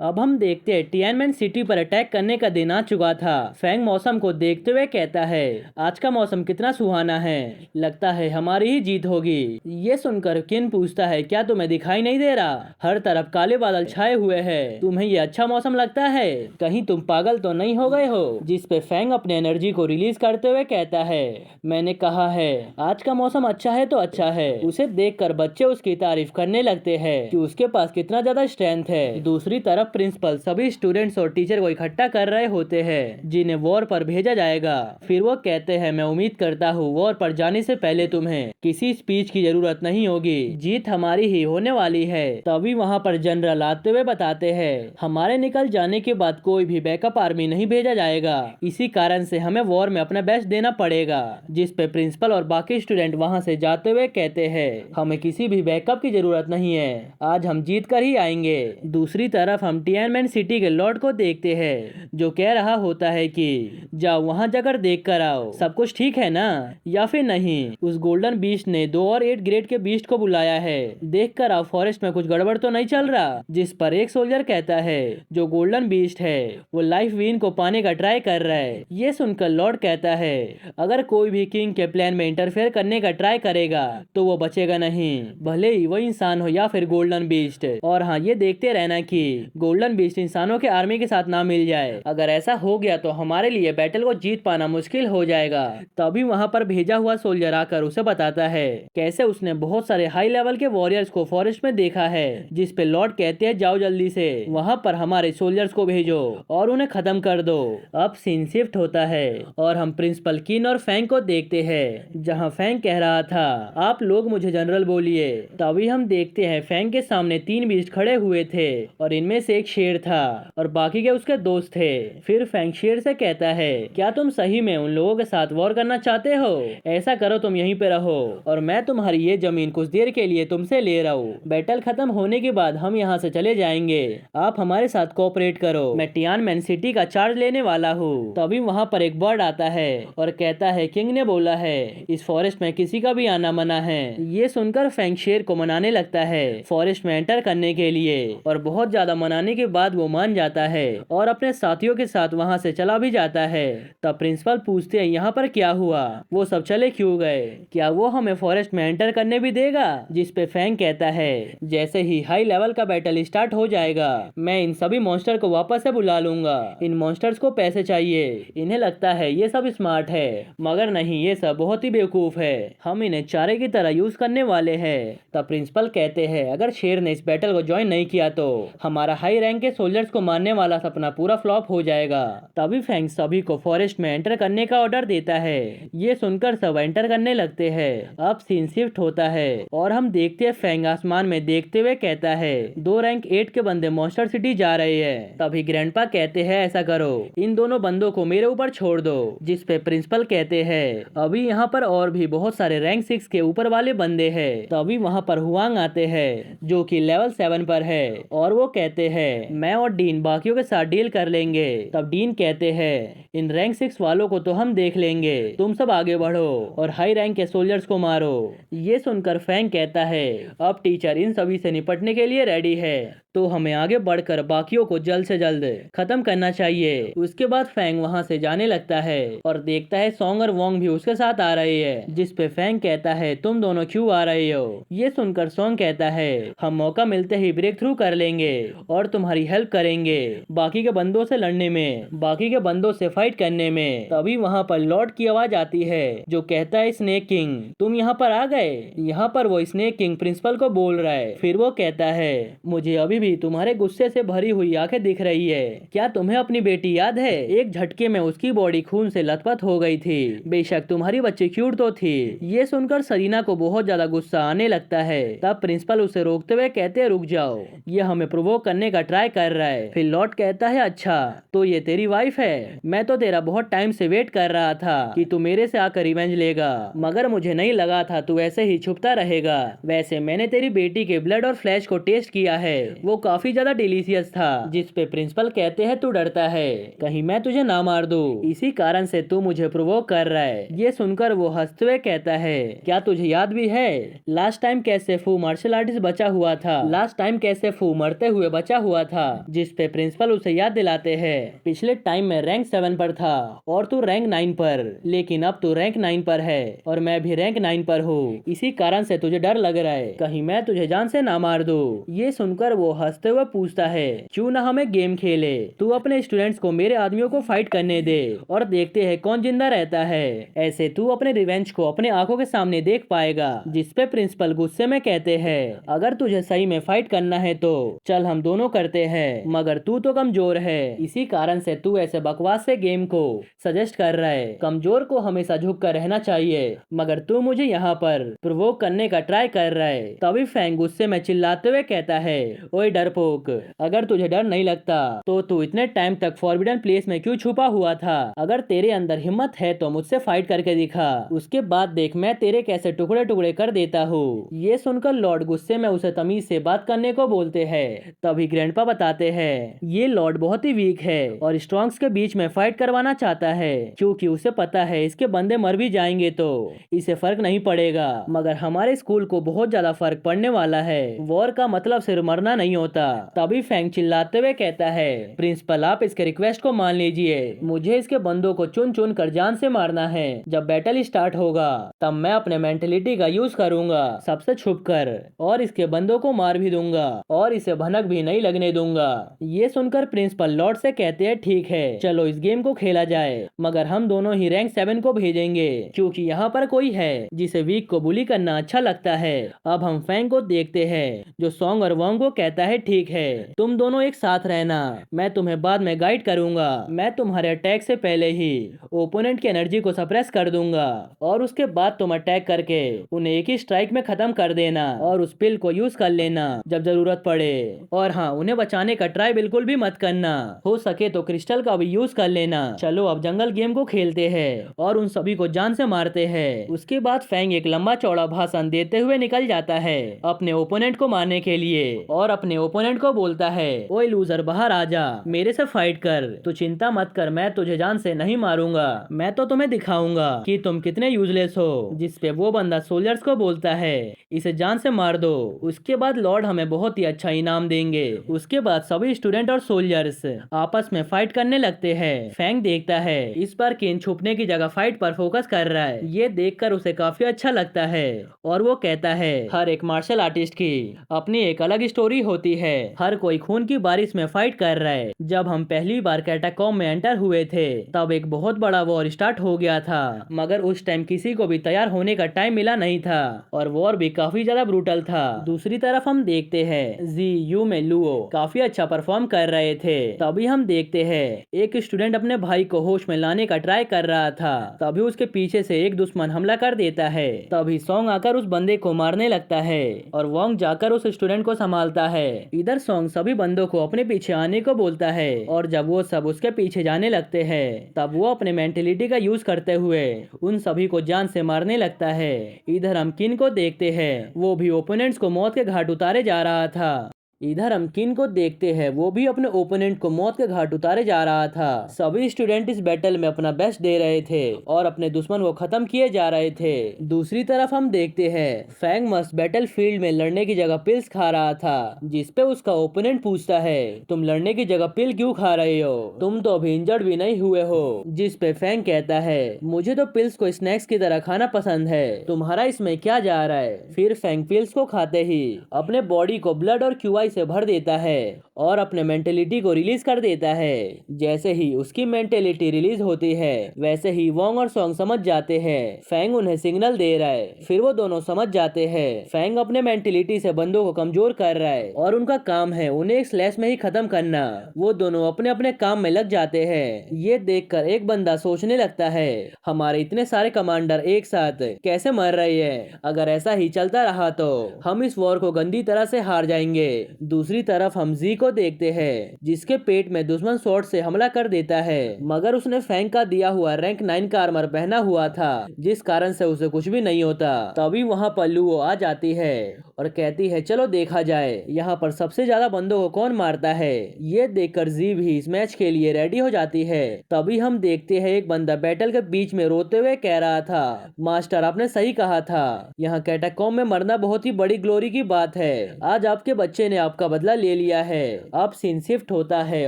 अब हम देखते हैं टियानमेन सिटी पर अटैक करने का दिन आ चुका था। फैंग मौसम को देखते हुए कहता है, आज का मौसम कितना सुहाना है, लगता है हमारी ही जीत होगी। ये सुनकर किन पूछता है, क्या तुम्हें दिखाई नहीं दे रहा? हर तरफ काले बादल छाए हुए हैं, तुम्हें ये अच्छा मौसम लगता है? कहीं तुम पागल तो नहीं हो गए हो? जिस पे फैंग अपने एनर्जी को रिलीज करते हुए कहता है, मैंने कहा है आज का मौसम अच्छा है तो अच्छा है। उसे देखकर बच्चे उसकी तारीफ करने लगते हैं कि उसके पास कितना ज्यादा स्ट्रेंथ है। दूसरी तरफ प्रिंसिपल सभी स्टूडेंट्स और टीचर को इकट्ठा कर रहे होते हैं जिन्हें वॉर पर भेजा जाएगा। फिर वो कहते हैं, मैं उम्मीद करता हूँ वॉर पर जाने से पहले तुम्हें किसी स्पीच की जरूरत नहीं होगी, जीत हमारी ही होने वाली है। तभी वहाँ पर जनरल आते हुए बताते हैं, हमारे निकल जाने के बाद कोई भी बैकअप आर्मी नहीं भेजा जाएगा, इसी कारण से हमें वॉर में अपना बेस्ट देना पड़ेगा। जिस पे प्रिंसिपल और बाकी स्टूडेंट वहाँ से जाते हुए कहते हैं, हमें किसी भी बैकअप की जरूरत नहीं है, आज हम जीत कर ही आएंगे। दूसरी तरफ हम टियानमेन सिटी के लॉर्ड को देखते हैं जो कह रहा होता है कि जाओ वहाँ जाकर देख कर आओ, सब कुछ ठीक है ना या फिर नहीं। उस गोल्डन बीस्ट ने 2 और 8 ग्रेड के बीस्ट को बुलाया है, देख कर आओ फॉरेस्ट में कुछ गड़बड़ तो नहीं चल रहा। जिस पर एक सोल्जर कहता है, जो गोल्डन बीस्ट है वो लाइफ वीन को पाने का ट्राई कर रहा है। ये सुनकर लॉर्ड कहता है, अगर कोई भी किंग के प्लान में इंटरफेयर करने का ट्राई करेगा तो वो बचेगा नहीं, भले ही वो इंसान हो या फिर गोल्डन बीस्ट। और हाँ, ये देखते रहना कि गोल्डन बीस्ट इंसानों के आर्मी के साथ ना मिल जाए, अगर ऐसा हो गया तो हमारे लिए बैटल को जीत पाना मुश्किल हो जाएगा। तभी वहाँ पर भेजा हुआ सोल्जर आकर उसे बताता है कैसे उसने बहुत सारे हाई लेवल के वॉरियर्स को फॉरेस्ट में देखा है। जिस पे लॉर्ड कहते हैं, जाओ जल्दी से वहाँ पर हमारे सोल्जर्स को भेजो और उन्हें खत्म कर दो। अब सीन शिफ्ट होता है और हम प्रिंसिपल किन और फैंग को देखते हैं, जहाँ फैंग कह रहा था, आप लोग मुझे जनरल बोलिए। तभी हम देखते हैं फैंग के सामने 3 बीस्ट खड़े हुए थे और इनमें से एक शेर था और बाकी के उसके दोस्त थे। फिर फैंग शेर से कहता है, क्या तुम सही में उन लोगों के साथ वॉर करना चाहते हो? ऐसा करो, तुम यहीं पे रहो और मैं तुम्हारी ये जमीन कुछ देर के लिए तुमसे ले रहा हूँ, बैटल खत्म होने के बाद हम यहाँ से चले जाएंगे, आप हमारे साथ कोऑपरेट करो, मैं टियानमेन सिटी का चार्ज लेने वाला हूँ। तभी वहाँ पर एक बर्ड आता है और कहता है, किंग ने बोला है इस फॉरेस्ट में किसी का भी आना मना है। ये सुनकर फैंग शेर को मनाने लगता है फॉरेस्ट में एंटर करने के लिए और बहुत ज्यादा मनाने के बाद वो मान जाता है और अपने साथियों के साथ वहाँ से चला भी जाता है। तब प्रिंसिपल पूछते हैं, यहाँ पर क्या हुआ, वो सब चले क्यों गए, क्या वो हमें फॉरेस्ट में एंटर करने भी देगा? जिस पे फैंग कहता है, जैसे ही हाई लेवल का बैटल स्टार्ट हो जाएगा मैं इन सभी मॉन्स्टर को वापस से बुला लूंगा। इन मॉन्स्टर्स को पैसे चाहिए, इन्हें लगता है ये सब स्मार्ट है, मगर नहीं, ये सब बहुत ही बेवकूफ है, हम इन्हें चारे की तरह यूज करने वाले हैं। तब प्रिंसिपल कहते हैं, अगर शेर ने इस बैटल को ज्वाइन नहीं किया तो हमारा हाई रैंक के सोल्जर्स को मारने वाला सपना पूरा फ्लॉप हो जाएगा। तभी फैंग सभी को फॉरेस्ट में एंटर करने का ऑर्डर देता है। ये सुनकर सब एंटर करने लगते हैं। अब सीन शिफ्ट होता है और हम देखते हैं फैंग आसमान में देखते हुए कहता है, 2 रैंक 8 के बंदे मॉन्स्टर सिटी जा रहे हैं। तभी ग्रैंडपा कहते हैं, ऐसा करो, इन दोनों बंदों को मेरे ऊपर छोड़ दो। जिस पे प्रिंसिपल कहते हैं, अभी यहाँ पर और भी बहुत सारे रैंक 6 के ऊपर वाले बंदे हैं। तभी वहाँ पर हुआंग आते हैं जो कि लेवल 7 पर है और वो कहते हैं, मैं और डीन बाकियों के साथ डील कर लेंगे। तब डीन कहते हैं, इन रैंक 6 वालों को तो हम देख लेंगे, तुम सब आगे बढ़ो और हाई रैंक के सोल्जर्स को मारो। ये सुनकर फैंग कहता है, अब टीचर इन सभी से निपटने के लिए रेडी है, तो हमें आगे बढ़कर बाकियों को जल्द से जल्द खत्म करना चाहिए। उसके बाद फैंग वहां से जाने लगता है और देखता है सोंग और वोंग भी उसके साथ आ रहे हैं। जिस पे फैंग कहता है, तुम दोनों क्यों आ रहे हो? ये सुनकर सोंग कहता है, हम मौका मिलते ही ब्रेक थ्रू कर लेंगे और तुम्हारी हेल्प करेंगे बाकी के बंदों से लड़ने में, बाकी के बंदों से फाइट करने में। तभी वहाँ पर लॉर्ड की आवाज आती है जो कहता है, स्नेक किंग तुम यहाँ पर आ गए। यहाँ पर वो स्नेक किंग प्रिंसिपल को बोल रहा है। फिर वो कहता है, मुझे अभी भी तुम्हारे गुस्से से भरी हुई आंखें दिख रही है, क्या तुम्हें अपनी बेटी याद है? एक झटके में उसकी बॉडी खून से लथपथ हो गई थी, बेशक तुम्हारी बच्ची क्यूट तो थी। ये सुनकर सरीना को बहुत ज्यादा गुस्सा आने लगता है। तब प्रिंसिपल उसे रोकते हुए कहते हैं, रुक जाओ, ये हमें प्रोवोक करने का ट्राई कर रहा है। फिर लॉर्ड कहता है, अच्छा तो ये तेरी वाइफ है, मैं तो तेरा बहुत टाइम से वेट कर रहा था कि तू मेरे से आकर रिवेंज लेगा, मगर मुझे नहीं लगा था तू ऐसे ही छुपता रहेगा। वैसे मैंने तेरी बेटी के ब्लड और फ्लैश को टेस्ट किया है, वो वो काफी ज्यादा डिलीशियस था, जिस पे प्रिंसिपल कहते हैं तू डरता है कहीं मैं तुझे ना मार दूं, इसी कारण से तू मुझे प्रोवोक कर रहा है। ये सुनकर वो हंसते हुए कहता है क्या तुझे याद भी है लास्ट टाइम कैसे फू मार्शल आर्टिस्ट बचा हुआ था, लास्ट टाइम कैसे फू मरते हुए बचा हुआ था। जिस पे प्रिंसिपल उसे याद दिलाते हैं पिछले टाइम में रैंक 7 पर था और तू रैंक 9 पर, लेकिन अब तू रैंक 9 पर है और मैं भी रैंक 9 पर हूँ, इसी कारण से तुझे डर लग रहा है कहीं मैं तुझे जान से ना मार दूं। ये सुनकर वो हंसते हुए पूछता है क्यों ना हम एक गेम खेले, तू अपने स्टूडेंट्स को मेरे आदमियों को फाइट करने दे और देखते हैं कौन जिंदा रहता है, ऐसे तू अपने रिवेंज को अपने आंखों के सामने देख पाएगा। जिसपे प्रिंसिपल गुस्से में कहते हैं अगर तुझे सही में फाइट करना है तो चल हम दोनों करते हैं, मगर तू तो कमजोर है, इसी कारण से तू ऐसे बकवास से गेम को सजेस्ट कर रहा है। कमजोर को हमेशा झुक कर रहना चाहिए, मगर तू मुझे यहाँ पर प्रोवोक करने का ट्राई कर रहा है। तभी फैंग गुस्से में चिल्लाते हुए कहता है ओए डरपोक, अगर तुझे डर नहीं लगता तो तू इतने टाइम तक फॉरबिडन प्लेस में क्यों छुपा हुआ था, अगर तेरे अंदर हिम्मत है तो मुझसे फाइट करके दिखा, उसके बाद देख मैं तेरे कैसे टुकड़े टुकड़े कर देता हूँ। ये सुनकर लॉर्ड गुस्से में उसे तमीज से बात करने को बोलते हैं। तभी ग्रैंडपा बताते हैं ये लॉर्ड बहुत ही वीक है और स्ट्रॉन्ग्स के बीच में फाइट करवाना चाहता है, क्योंकि उसे पता है इसके बंदे मर भी जाएंगे तो इसे फर्क नहीं पड़ेगा, मगर हमारे स्कूल को बहुत ज्यादा फर्क पड़ने वाला है, वॉर का मतलब सिर्फ मरना नहीं होता। तभी फैंग चिल्लाते हुए कहता है प्रिंसिपल आप इसके रिक्वेस्ट को मान लीजिए, मुझे इसके बंदों को चुन चुन कर जान से मारना है, जब बैटल स्टार्ट होगा तब मैं अपने मेंटेलिटी का यूज करूंगा सबसे छुप कर और इसके बंदों को मार भी दूंगा और इसे भनक भी नहीं लगने दूंगा। ये सुनकर प्रिंसिपल लॉर्ड से कहते हैं ठीक है चलो इस गेम को खेला जाए, मगर हम दोनों ही रैंक 7 को भेजेंगे क्योंकि यहाँ पर कोई है जिसे वीक को बुली करना अच्छा लगता है। अब हम फैंग को देखते हैं जो सॉन्ग और वॉन्ग को कहता है ठीक है तुम दोनों एक साथ रहना, मैं तुम्हें बाद में गाइड करूंगा, मैं तुम्हारे अटैक से पहले ही ओपोनेंट की एनर्जी को सप्रेस कर दूंगा और उसके बाद तुम अटैक करके उन्हें एक ही स्ट्राइक में खत्म कर देना और उस पिल को यूज कर लेना जब जरूरत पड़े, और हाँ उन्हें बचाने का ट्राई बिल्कुल भी मत करना, हो सके तो क्रिस्टल का भी यूज कर लेना। चलो अब जंगल गेम को खेलते हैं और उन सभी को जान से मारते हैं। उसके बाद फैंग एक लंबा चौड़ा भाषण देते हुए निकल जाता है अपने ओपोनेंट को मारने के लिए और अपने ओपोनेंट को बोलता है ओए लूजर बाहर आ जा, मेरे से फाइट कर, तू चिंता मत कर मैं तुझे जान से नहीं मारूंगा, मैं तो तुम्हें दिखाऊंगा कि तुम कितने यूजलेस हो। जिसपे वो बंदा सोल्जर्स को बोलता है इसे जान से मार दो, उसके बाद लॉर्ड हमें बहुत ही अच्छा इनाम देंगे। उसके बाद सभी स्टूडेंट और सोल्जर्स आपस में फाइट करने लगते हैं। फैंग देखता है इस बार किन छुपने की जगह फाइट पर फोकस कर रहा है, ये देखकर उसे काफी अच्छा लगता है और वो कहता है हर एक मार्शल आर्टिस्ट की अपनी एक अलग स्टोरी होती है, हर कोई खून की बारिश में फाइट कर रहा है। जब हम पहली बार कैटाकॉम्ब में एंटर हुए थे तब एक बहुत बड़ा वॉर स्टार्ट हो गया था, मगर उस टाइम किसी को भी तैयार होने का टाइम मिला नहीं था और वॉर भी काफी ज्यादा ब्रूटल था। दूसरी तरफ हम देखते हैं जी यू में लुओ काफी अच्छा परफॉर्म कर रहे थे। तभी हम देखते हैं एक स्टूडेंट अपने भाई को होश में लाने का ट्राई कर रहा था, तभी उसके पीछे से एक दुश्मन हमला कर देता है। तभी सॉन्ग आकर उस बंदे को मारने लगता है और वोंग जाकर उस स्टूडेंट को संभालता है। इधर सॉन्ग सभी बंदों को अपने पीछे आने को बोलता है और जब वो सब उसके पीछे जाने लगते हैं तब वो अपने मेंटेलिटी का यूज करते हुए उन सभी को जान से मारने लगता है। इधर हम किन को देखते हैं वो भी ओपोनेंट्स को मौत के घाट उतारे जा रहा था। इधर हम किन को देखते हैं वो भी अपने ओपोनेंट को मौत के घाट उतारे जा रहा था। सभी स्टूडेंट इस बैटल में अपना बेस्ट दे रहे थे और अपने दुश्मन को खत्म किए जा रहे थे। दूसरी तरफ हम देखते हैं फैंग मस्त बैटल फील्ड में लड़ने की जगह पिल्स खा रहा था, जिसपे उसका ओपोनेंट पूछता है तुम लड़ने की जगह पिल क्यों खा रहे हो, तुम तो अभी इंजर्ड भी नहीं हुए हो। जिसपे फैंग कहता है मुझे तो पिल्स को स्नैक्स की तरह खाना पसंद है, तुम्हारा इसमें क्या जा रहा है। फिर फैंग पिल्स को खाते ही अपने बॉडी को ब्लड और क्यूआई से भर देता है और अपने मेंटेलिटी को रिलीज कर देता है। जैसे ही उसकी मेंटेलिटी रिलीज होती है वैसे ही वोंग और सॉन्ग समझ जाते हैं फैंग उन्हें सिग्नल दे रहा है। फिर वो दोनों समझ जाते हैं फैंग अपने मेंटेलिटी से बंदों को कमजोर कर रहा है और उनका काम है उन्हें एक स्लैश में ही खत्म करना। वो दोनों अपने अपने काम में लग जाते हैं। ये देखकर एक बंदा सोचने लगता है हमारे इतने सारे कमांडर एक साथ कैसे मर रहे हैं, अगर ऐसा ही चलता रहा तो हम इस वॉर को गंदी तरह से हार जाएंगे। दूसरी तरफ हम जी को देखते हैं, जिसके पेट में दुश्मन शॉट से हमला कर देता है, मगर उसने फैंग का दिया हुआ रैंक 9 का आर्मर पहना हुआ था, जिस कारण से उसे कुछ भी नहीं होता। तभी वहाँ पर लुओ आ जाती है और कहती है चलो देखा जाए यहाँ पर सबसे ज्यादा बंदों को कौन मारता है। ये देखकर जी भी इस मैच के लिए रेडी हो जाती है। तभी हम देखते हैं एक बंदा बैटल के बीच में रोते हुए कह रहा था, मास्टर आपने सही कहा था, यहाँ कैटाकॉम्ब में मरना बहुत ही बड़ी ग्लोरी की बात है। आज आपके बच्चे ने आपका बदला ले लिया है। अब सीन शिफ्ट होता है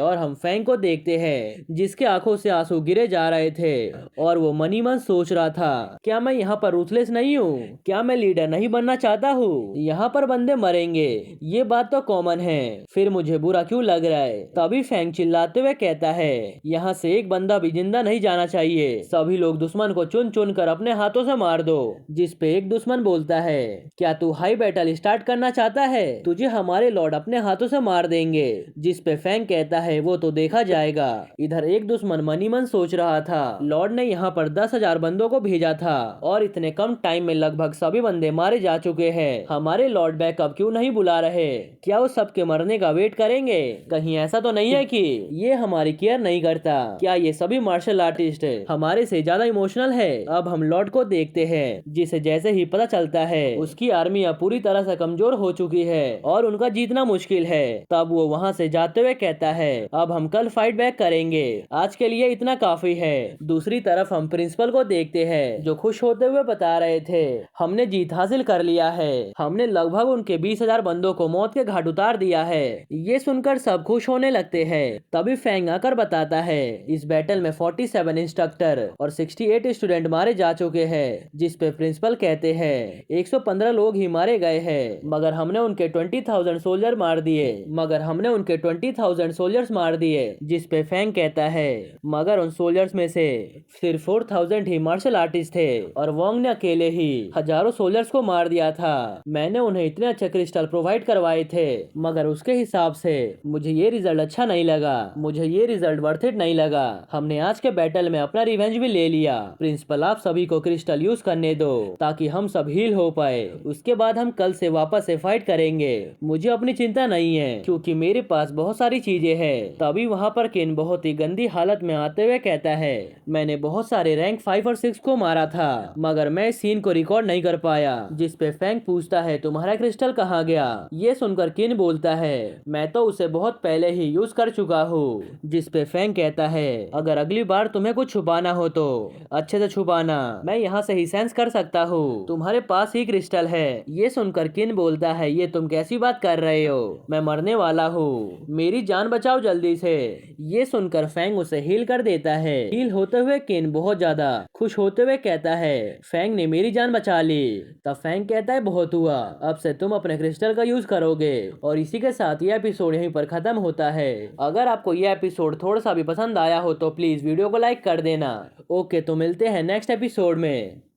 और हम फैंग को देखते हैं, जिसके आंखों से आंसू गिरे जा रहे थे और वो मनी मन सोच रहा था, क्या मैं यहाँ पर रूथलेस नहीं हूँ? क्या मैं लीडर नहीं बनना चाहता हूँ? यहाँ पर बंदे मरेंगे, ये बात तो कॉमन है, फिर मुझे बुरा क्यों लग रहा है? तभी फैंग चिल्लाते हुए कहता है, यहाँ से एक बंदा भी जिंदा नहीं जाना चाहिए, सभी लोग दुश्मन को चुन चुन कर अपने हाथों से मार दो। जिस पे एक दुश्मन बोलता है, क्या तू हाई बैटल स्टार्ट करना चाहता है? तुझे हमारे लॉर्ड अपने हाथों से मार देंगे। जिस पे फैंग कहता है, वो तो देखा जाएगा। इधर एक दुश्मन मनी मन सोच रहा था, लॉर्ड ने यहाँ पर 10,000 बंदों को भेजा था और इतने कम टाइम में लगभग सभी बंदे मारे जा चुके हैं, हमारे लॉर्ड बैकअप क्यों नहीं बुला रहे? क्या वो सबके मरने का वेट करेंगे? कहीं ऐसा तो नहीं है कि ये हमारी केयर नहीं करता? क्या ये सभी मार्शल आर्टिस्ट हमारे से ज्यादा इमोशनल है? अब हम लॉर्ड को देखते हैं, जिसे जैसे ही पता चलता है उसकी आर्मी अब पूरी तरह से कमजोर हो चुकी है और उनका जीतना मुश्किल है, तब वो वहाँ से जाते हुए कहता है, अब हम कल फाइट बैक करेंगे, आज के लिए इतना काफी है। दूसरी तरफ हम प्रिंसिपल को देखते हैं, जो खुश होते हुए बता रहे थे, हमने जीत हासिल कर लिया है, हमने लगभग उनके 20,000 बंदों को मौत के घाट उतार दिया है। ये सुनकर सब खुश होने लगते हैं। तभी फैंग आकर बताता है, इस बैटल में 47 इंस्ट्रक्टर और 68 स्टूडेंट मारे जा चुके हैं। जिस पे प्रिंसिपल कहते हैं, 115 लोग ही मारे गए हैं, मगर हमने उनके 20,000 सोल्जर मार दिए। जिस पे फैंग कहता है, मगर उन सोल्जर्स में से सिर्फ 4,000 ही मार्शल आर्टिस्ट थे और वोंग ने अकेले ही हजारों सोल्जर्स को मार दिया था। मैंने उन्हें इतने अच्छे क्रिस्टल प्रोवाइड करवाए थे, मगर उसके हिसाब से मुझे ये रिजल्ट अच्छा नहीं लगा, मुझे ये रिजल्ट वर्थ इट नहीं लगा। हमने आज के बैटल में अपना रिवेंज भी ले लिया। प्रिंसिपल आप सभी को क्रिस्टल यूज करने दो ताकि हम सब हील हो पाए, उसके बाद हम कल से वापस से फाइट करेंगे। मुझे अपनी चिंता नहीं है क्योंकि मेरे पास बहुत सारी चीजें हैं। तभी वहाँ पर किन बहुत ही गंदी हालत में आते हुए कहता है, मैंने बहुत सारे रैंक 5 और 6 को मारा था, मगर मैं इस सीन को रिकॉर्ड नहीं कर पाया। जिस पे फैंग पूछता है, तुम्हारा क्रिस्टल कहाँ गया? ये सुनकर किन बोलता है, मैं तो उसे बहुत पहले ही यूज कर चुका हूँ। जिस पे फैंग कहता है, अगर अगली बार तुम्हें कुछ छुपाना हो तो अच्छे से छुपाना, मैं यहाँ से ही सेंस कर सकता हूँ, तुम्हारे पास ही क्रिस्टल है। ये सुनकर किन बोलता है, ये तुम कैसी बात कर रहे हो? मैं मरने वाला हूँ, मेरी जान बचाओ जल्दी से। ये सुनकर फैंग उसे हील कर देता है। हील होते हुए किन बहुत ज्यादा खुश होते हुए कहता है, फैंग ने मेरी जान बचा ली। तब फैंग कहता है, बहुत हुआ, अब से तुम अपने क्रिस्टल का यूज करोगे। और इसी के साथ ये एपिसोड यहीं पर खत्म होता है। अगर आपको ये एपिसोड थोड़ा सा भी पसंद आया हो तो प्लीज वीडियो को लाइक कर देना। ओके, तो मिलते हैं नेक्स्ट एपिसोड में।